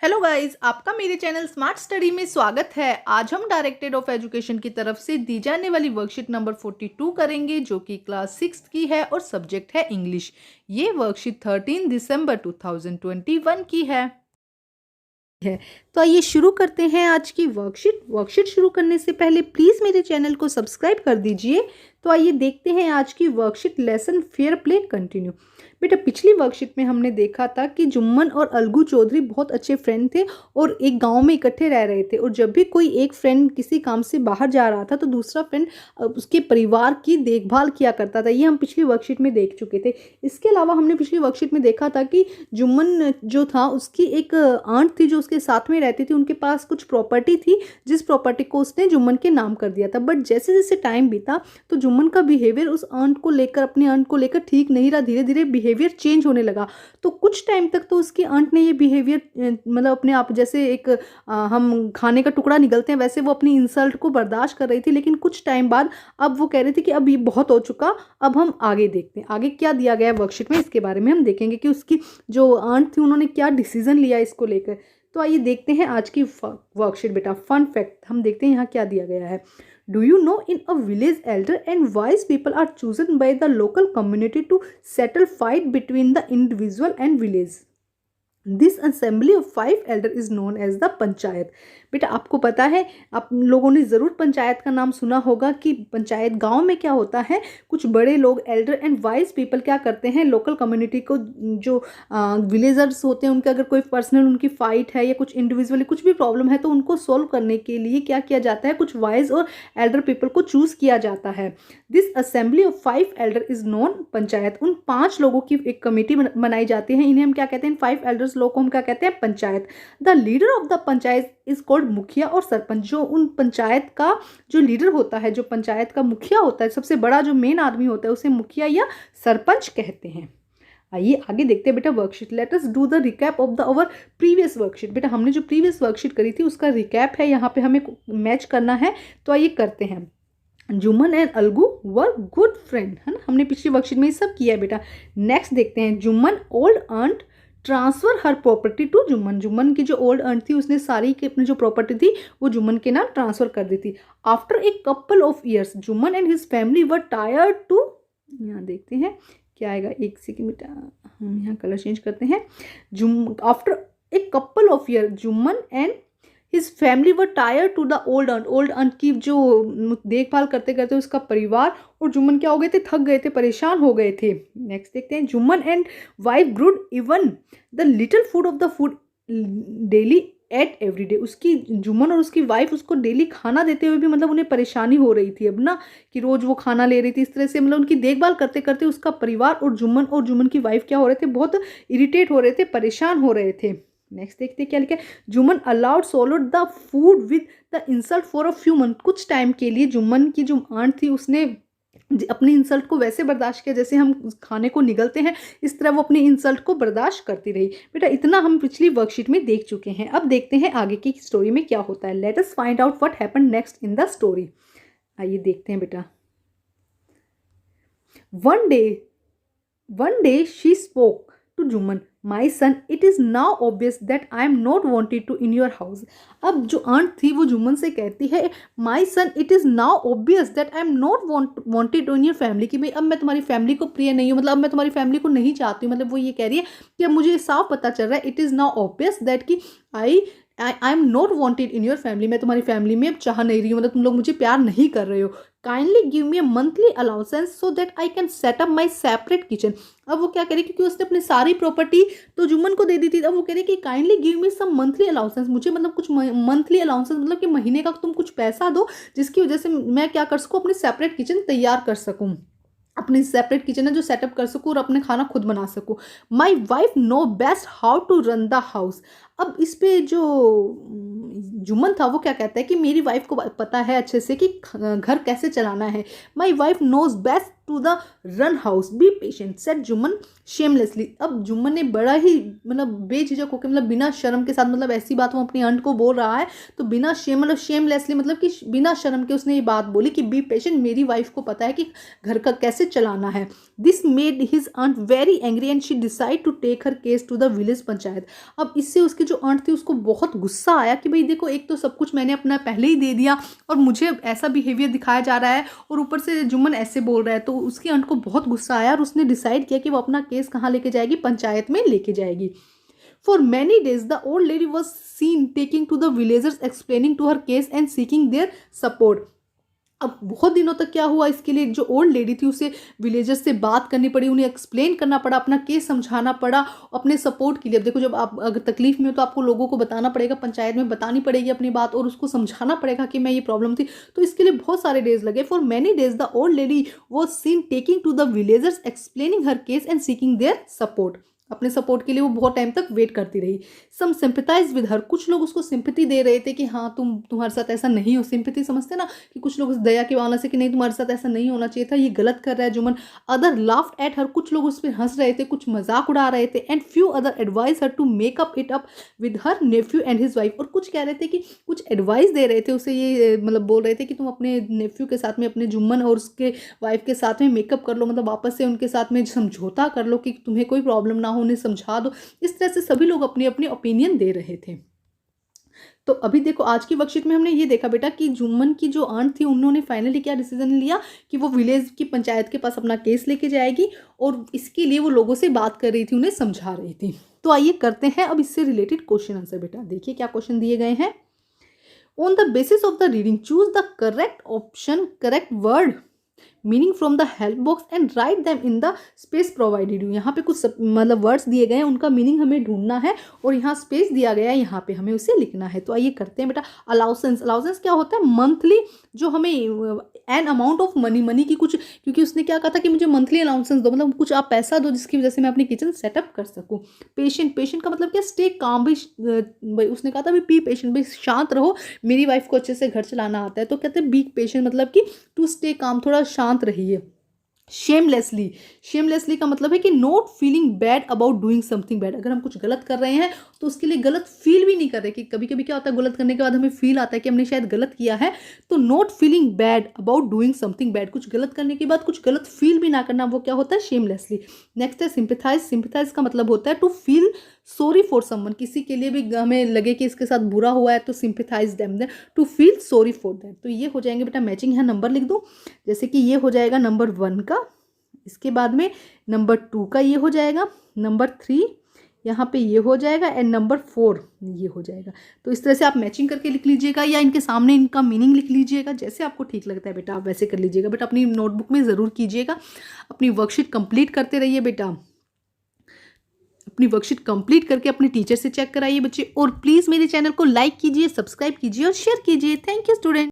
Hello guys, आपका मेरे channel smart study में स्वागत है। आज हम डायरेक्टरेट ऑफ एजुकेशन की तरफ से दी जाने वाली वर्कशीट नंबर 42 करेंगे, जो कि क्लास 6 की है और सब्जेक्ट है इंग्लिश। ये वर्कशीट 13 दिसंबर 2021 की है। तो आइए शुरू करते हैं आज की वर्कशीट शुरू करने से पहले प्लीज़ मेरे चैनल को सब्सक्राइब कर दीजिए। तो आइए देखते हैं आज की worksheet lesson fair play continue. बेटा, पिछली वर्कशीट में हमने देखा था कि जुम्मन और अलगू चौधरी बहुत अच्छे फ्रेंड थे और एक गांव में इकट्ठे रह रहे थे, और जब भी कोई एक फ्रेंड किसी काम से बाहर जा रहा था तो दूसरा फ्रेंड उसके परिवार की देखभाल किया करता था। ये हम पिछली वर्कशीट में देख चुके थे। इसके अलावा हमने पिछली वर्कशीट में देखा था कि जुम्मन जो था उसकी एक आंट थी जो उसके साथ में रहती थी। उनके पास कुछ प्रॉपर्टी थी जिस प्रॉपर्टी को उसने जुम्मन के नाम कर दिया था। बट जैसे जैसे टाइम बीता तो जुम्मन का बिहेवियर उस आंट को लेकर, अपनी आंट को लेकर ठीक नहीं रहा। धीरे धीरे बिहेवियर चेंज होने लगा। तो कुछ टाइम तक तो उसकी आंट ने ये बिहेवियर मतलब अपने आप, जैसे एक हम खाने का टुकड़ा निगलते हैं वैसे वो अपनी इंसल्ट को बर्दाश्त कर रही थी। लेकिन कुछ टाइम बाद अब वो कह रही थी कि अब ये बहुत हो चुका, अब हम आगे देखते हैं आगे क्या दिया गया है वर्कशीट में। इसके बारे में हम देखेंगे कि उसकी जो आंट थी उन्होंने क्या डिसीजन लिया इसको लेकर। तो आइए देखते हैं आज की वर्कशीट। बेटा, फन फैक्ट हम देखते हैं यहाँ क्या दिया गया है। Do you know in a village elder and wise people are chosen by the local community to settle fight between the individual and village? This assembly of 5 elder is known as the panchayat. बेटा, आपको पता है, आप लोगों ने ज़रूर पंचायत का नाम सुना होगा कि पंचायत गांव में क्या होता है, कुछ बड़े लोग एल्डर एंड वाइज पीपल क्या करते हैं, लोकल कम्युनिटी को, जो विलेजर्स होते हैं उनके अगर कोई पर्सनल उनकी फाइट है या कुछ इंडिविजुअली कुछ भी प्रॉब्लम है तो उनको सोल्व करने के लिए क्या किया जाता है, कुछ वाइज और एल्डर पीपल को चूज़ किया जाता है। This assembly of 5 elder is known panchayat. उन 5 लोगों की एक कमेटी बनाई जाती है, इन्हें हम क्या कहते हैं, 5 एल्डर्स लोग को हम क्या कहते हैं, panchayat. The leader of the panchayat is called मुखिया और सरपंच। जो उन पंचायत का जो लीडर होता है, जो पंचायत का मुखिया होता है, सबसे बड़ा जो मेन आदमी होता है, उसे मुखिया या सरपंच कहते हैं। आइए आगे देखते हैं बेटा worksheet. Let us do the recap of the our previous worksheet. बेटा, हमने जो प्रीवियस वर्कशीट करी थी उसका रिकैप है, यहाँ पे हमें मैच करना है। तो आइए करते हैं। Jumman and Algu were good friend, है ना, हमने पिछली वर्कशीट में ये सब किया है बेटा। नेक्स्ट देखते हैं। Jumman old aunt transfer her property to Jumman. Jumman की जो ओल्ड आंट थी उसने सारी की अपनी जो प्रॉपर्टी थी वो जुम्मन के नाम ट्रांसफर कर दी थी। After a couple of years Jumman and his family were tired to, यहाँ देखते हैं क्या आएगा, एक सेकेंड बेटा, हम यहाँ कलर चेंज करते हैं। After a couple of year Jumman and his family were tier two the old aunt. Old aunt की जो देखभाल करते करते उसका परिवार और जुम्मन क्या हो गए थे, थक गए थे, परेशान हो गए थे। नेक्स्ट देखते हैं। Jumman and wife grudged even the little food of the food daily at every day. उसकी जुम्मन और उसकी वाइफ उसको डेली खाना देते हुए भी मतलब उन्हें परेशानी हो रही थी अब ना, कि रोज वो खाना ले रही थी। इस तरह से मतलब उनकी देखभाल करते करते उसका परिवार और जुम्मन की वाइफ क्या हो रहे थे, बहुत इरिटेट हो रहे थे, परेशान हो रहे थे। नेक्स्ट देखते हैं क्या लिखा है। Jumman allowed swallowed the food with the insult for a few months. कुछ टाइम के लिए जुम्मन की जो आंट थी उसने अपनी इंसल्ट को वैसे बर्दाश्त किया जैसे हम खाने को निगलते हैं, इस तरह वो अपनी इंसल्ट को बर्दाश्त करती रही। बेटा, इतना हम पिछली वर्कशीट में देख चुके हैं। अब देखते हैं आगे की स्टोरी में क्या होता है। Let us find out what happened next in the story. आइए देखते हैं बेटा। One day she spoke to Juman, my son, it is now obvious that I am not wanted to in your house. अब जो aunt थी वो जुम्मन से कहती है, my son, it is now obvious that I am not wanted in your family, कि भाई अब मैं तुम्हारी फैमिली को प्रिय नहीं हूँ, मतलब अब मैं तुम्हारी फैमिली को नहीं चाहती हूँ। मतलब वो ये कह रही है कि अब मुझे साफ पता चल रहा है, it is now obvious that कि I am not wanted in your family, मैं तुम्हारी फैमिली में अब चाह नहीं रही हूँ, मतलब तुम लोग मुझे प्यार नहीं कर रहे हो। Kindly give me a monthly allowances so that I can set up my separate kitchen. अब वो क्या कह रही, क्योंकि उसने अपनी सारी प्रॉपर्टी तो जुम्मन को दे दी थी, अब वो कह रही कि काइंडली गिव मी सम मंथली अलाउंसेंस, मुझे मतलब कुछ मंथली अलाउंसेंस, मतलब कि महीने का तुम कुछ पैसा दो जिसकी वजह से मैं क्या कर सकूँ, अपनी सेपरेट किचन तैयार कर सकूँ, अपनी सेपरेट किचन है जो सेटअप कर सकूँ और अपने खाना खुद बना सकूँ। My wife know best how to run the house. अब इस पे जो जुम्मन था वो क्या कहता है कि मेरी वाइफ को पता है अच्छे से कि घर कैसे चलाना है। My wife knows best to the run house, be patient said Jumman shamelessly. अब जुम्मन ने बड़ा ही मतलब बेझिझक होकर, मतलब बिना शर्म के साथ, मतलब ऐसी बात वो अपनी आंट को बोल रहा है तो बिना शेम मतलब शेमलेसली मतलब कि बिना शर्म के उसने ये बात बोली कि बी पेशेंट, मेरी वाइफ को पता है कि घर का कैसे चलाना है। This made his aunt very angry and she decide to take her case to the village panchayat. अब इससे उसकी जो आंट थी उसको बहुत गुस्सा आया कि भाई देखो, एक तो सब कुछ मैंने अपना पहले ही दे दिया और मुझे ऐसा बिहेवियर दिखाया जा रहा है और ऊपर से जुम्मन ऐसे बोल रहा है। तो उसकी आंट को बहुत गुस्सा आया और उसने डिसाइड किया कि वो अपना केस कहाँ लेके जाएगी, पंचायत में लेके जाएगी। For many days, the old lady was seen taking to the villagers, explaining to her case and seeking their support. अब बहुत दिनों तक क्या हुआ, इसके लिए जो ओल्ड लेडी थी उसे विलेजर्स से बात करनी पड़ी, उन्हें एक्सप्लेन करना पड़ा, अपना केस समझाना पड़ा अपने सपोर्ट के लिए। अब देखो, जब आप अगर तकलीफ में हो तो आपको लोगों को बताना पड़ेगा, पंचायत में बतानी पड़ेगी अपनी बात और उसको समझाना पड़ेगा कि मैं ये प्रॉब्लम थी। तो इसके लिए बहुत सारे डेज लगे। For many days the old lady was seen taking to the villagers, explaining her case and seeking their support. अपने सपोर्ट के लिए वो बहुत टाइम तक वेट करती रही। सम सिंपैथाइज विद हर, कुछ लोग उसको सिंपैथी दे रहे थे कि हाँ तुम्हारे साथ ऐसा नहीं हो। सिंपैथी समझते ना कि कुछ लोग उस दया की भावना से कि नहीं तुम्हारे साथ ऐसा नहीं होना चाहिए था, ये गलत कर रहा है Jumman. Other laughed at her, कुछ लोग उस पर हंस रहे थे, कुछ मजाक उड़ा रहे थे। And few other advice her to make up it up with her nephew and his wife, और कुछ कह रहे थे कि कुछ एडवाइस दे रहे थे उसे, ये मतलब बोल रहे थे कि तुम अपने नेफ्यू के साथ में, अपने जुम्मन और उसके वाइफ के साथ में मेकअप कर लो, मतलब वापस से उनके साथ में समझौता कर लो कि तुम्हें कोई प्रॉब्लम ना हो, उन्हें समझा दो। इस तरह से सभी लोग अपनी अपनी ओपिनियन दे रहे थे। तो अभी देखो, आज की वर्कशीट में हमने ये देखा बेटा कि जुम्मन की जो आंट थी उन्होंने फाइनली क्या डिसीजन लिया कि वो विलेज की पंचायत के पास अपना केस लेके जाएगी और इसके लिए वो लोगों से बात कर रही थी, उन्हें समझा रही थी। तो आइए करते हैं अब इससे रिलेटेड क्वेश्चन आंसर। बेटा देखिए क्या क्वेश्चन दिए गए हैं। On the basis of the reading choose the correct option, correct word meaning from the help box and write them in the space provided you. यहाँ पे कुछ मतलब वर्ड्स दिए गए हैं, उनका मीनिंग हमें ढूंढना है और यहाँ स्पेस दिया गया है, यहाँ पे हमें उसे लिखना है। तो आइए करते हैं बेटा। अलाउंसेंस, अलाउंसेंस क्या होता है? मंथली जो हमें an amount of money, money की कुछ, क्योंकि उसने क्या कहा था कि मुझे मंथली अलाउंसेंस दो, मतलब कुछ आप पैसा दो जिसकी वजह से मैं अपनी किचन सेटअप कर सकूँ। पेशेंट, पेशेंट का मतलब क्या? स्टे काम, भाई उसने कहा था भाई बी पेशेंट, भाई शांत रहो, मेरी वाइफ को अच्छे से घर चलाना आता है। तो कहते हैं बी पेशेंट मतलब कि टू स्टे काम, थोड़ा शांत रहिए। शेमलेसली, शेमलेसली का मतलब है कि not feeling bad about doing something bad. अगर हम कुछ गलत कर रहे हैं तो उसके लिए गलत फील भी नहीं कर रहे, कि कभी कभी क्या होता है गलत करने के बाद हमें फील आता है कि हमने शायद गलत किया है। तो not feeling bad about doing something bad, कुछ गलत करने के बाद कुछ गलत फील भी ना करना, वो क्या होता है? शेमलेसली। नेक्स्ट है सिंपैथाइज, सिंपैथाइज का मतलब होता है to feel sorry for someone, किसी के लिए भी हमें लगे कि इसके साथ बुरा हुआ है तो sympathise them, to feel sorry for them. तो ये हो जाएंगे बेटा मैचिंग, यहाँ नंबर लिख दो। जैसे कि ये हो जाएगा नंबर 1 का, इसके बाद में नंबर 2 का ये हो जाएगा, नंबर 3 यहाँ पे ये हो जाएगा एंड नंबर 4 ये हो जाएगा। तो इस तरह से आप मैचिंग करके लिख लीजिएगा या इनके सामने इनका मीनिंग लिख लीजिएगा, जैसे आपको ठीक लगता है बेटा आप वैसे कर लीजिएगा। बेटा अपनी नोटबुक में ज़रूर कीजिएगा, अपनी वर्कशीट कंप्लीट करते रहिए बेटा, अपनी वर्कशीट कंप्लीट करके अपने टीचर से चेक कराइए बच्चे, और प्लीज़ मेरे चैनल को लाइक कीजिए, सब्सक्राइब कीजिए और शेयर कीजिए। Thank you student.